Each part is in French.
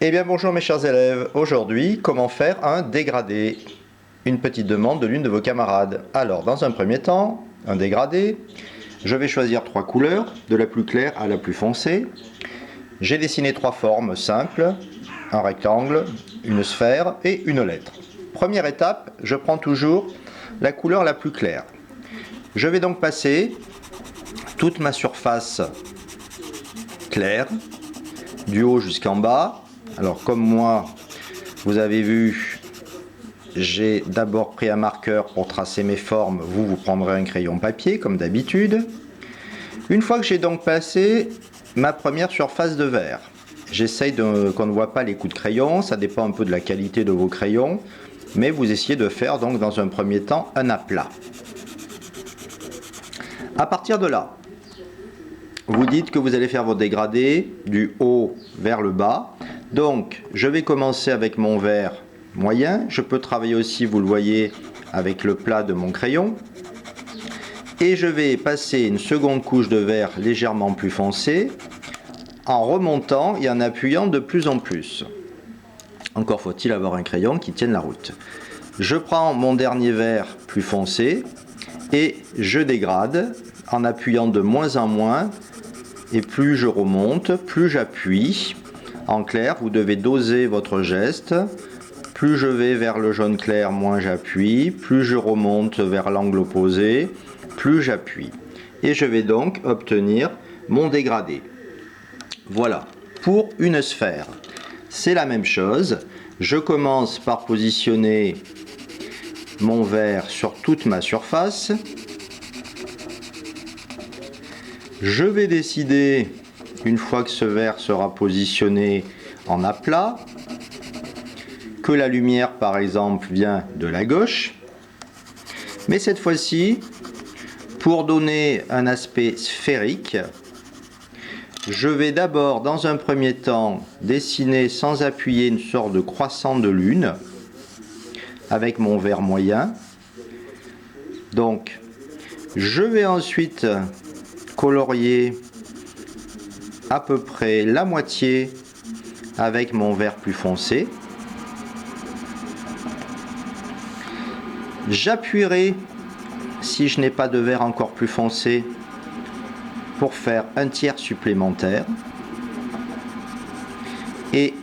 Eh bien bonjour mes chers élèves, aujourd'hui comment faire un dégradé? Une petite demande de l'une de vos camarades. Alors dans un premier temps, un dégradé, je vais choisir trois couleurs, de la plus claire à la plus foncée. J'ai dessiné trois formes simples, un rectangle, une sphère et une lettre. Première étape, je prends toujours la couleur la plus claire. Je vais donc passer toute ma surface claire, du haut jusqu'en bas. Alors comme moi, vous avez vu, j'ai d'abord pris un marqueur pour tracer mes formes. Vous prendrez un crayon papier comme d'habitude. Une fois que j'ai donc passé ma première surface de vert, j'essaye qu'on ne voit pas les coups de crayon. Ça dépend un peu de la qualité de vos crayons. Mais vous essayez de faire donc dans un premier temps un aplat. À partir de là, vous dites que vous allez faire vos dégradés du haut vers le bas. Donc, je vais commencer avec mon vert moyen. Je peux travailler aussi, vous le voyez, avec le plat de mon crayon. Et je vais passer une seconde couche de vert légèrement plus foncé en remontant et en appuyant de plus en plus. Encore faut-il avoir un crayon qui tienne la route. Je prends mon dernier vert plus foncé et je dégrade en appuyant de moins en moins. Et plus je remonte, plus j'appuie. En clair, vous devez doser votre geste. Plus je vais vers le jaune clair, moins j'appuie. Plus je remonte vers l'angle opposé, plus j'appuie. Et je vais donc obtenir mon dégradé. Voilà, pour une sphère. C'est la même chose. Je commence par positionner mon vert sur toute ma surface. Je vais décider, une fois que ce vert sera positionné en aplat, que la lumière par exemple vient de la gauche. Mais cette fois-ci, pour donner un aspect sphérique, je vais d'abord dans un premier temps dessiner sans appuyer une sorte de croissant de lune avec mon vert moyen. Donc je vais ensuite colorier à peu près la moitié avec mon vert plus foncé. J'appuierai, si je n'ai pas de vert encore plus foncé, pour faire un tiers supplémentaire. Et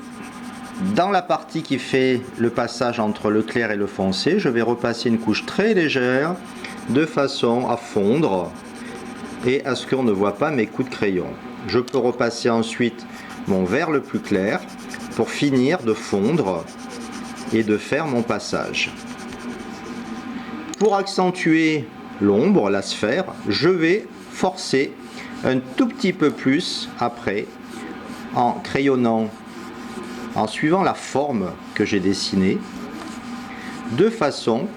dans la partie qui fait le passage entre le clair et le foncé, je vais repasser une couche très légère de façon à fondre et à ce qu'on ne voit pas mes coups de crayon. Je peux repasser ensuite mon vert le plus clair pour finir de fondre et de faire mon passage. Pour accentuer l'ombre, la sphère, je vais forcer un tout petit peu plus après en crayonnant, en suivant la forme que j'ai dessinée, de façon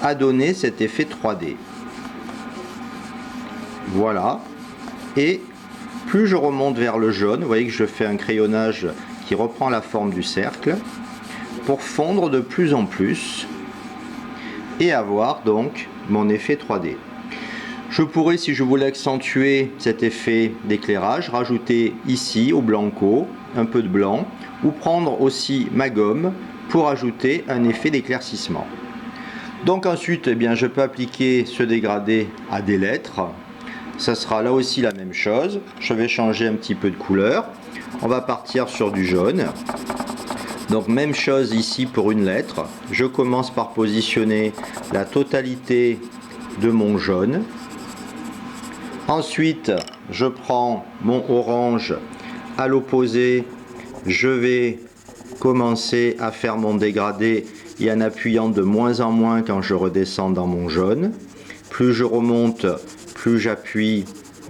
à donner cet effet 3D. Voilà, et plus je remonte vers le jaune, vous voyez que je fais un crayonnage qui reprend la forme du cercle, pour fondre de plus en plus, et avoir donc mon effet 3D. Je pourrais, si je voulais accentuer cet effet d'éclairage, rajouter ici au blanco un peu de blanc, ou prendre aussi ma gomme pour ajouter un effet d'éclaircissement. Donc ensuite, eh bien, je peux appliquer ce dégradé à des lettres. Ça sera là aussi la même chose. Je vais changer un petit peu de couleur. On va partir sur du jaune. Donc même chose ici pour une lettre. Je commence par positionner la totalité de mon jaune. Ensuite, je prends mon orange à l'opposé. Je vais commencer à faire mon dégradé et en appuyant de moins en moins quand je redescends dans mon jaune. Plus je remonte, plus j'appuie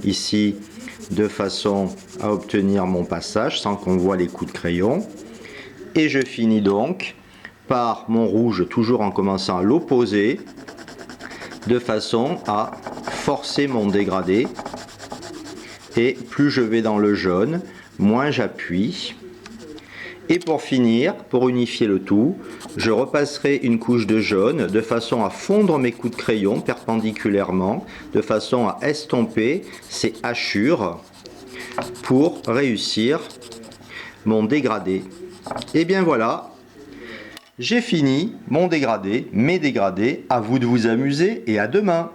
ici de façon à obtenir mon passage sans qu'on voit les coups de crayon. Et je finis donc par mon rouge, toujours en commençant à l'opposé, de façon à forcer mon dégradé. Et plus je vais dans le jaune, moins j'appuie. Et pour finir, pour unifier le tout, je repasserai une couche de jaune de façon à fondre mes coups de crayon perpendiculairement, de façon à estomper ces hachures pour réussir mon dégradé. Et bien voilà, j'ai fini mon dégradé, mes dégradés. À vous de vous amuser et à demain.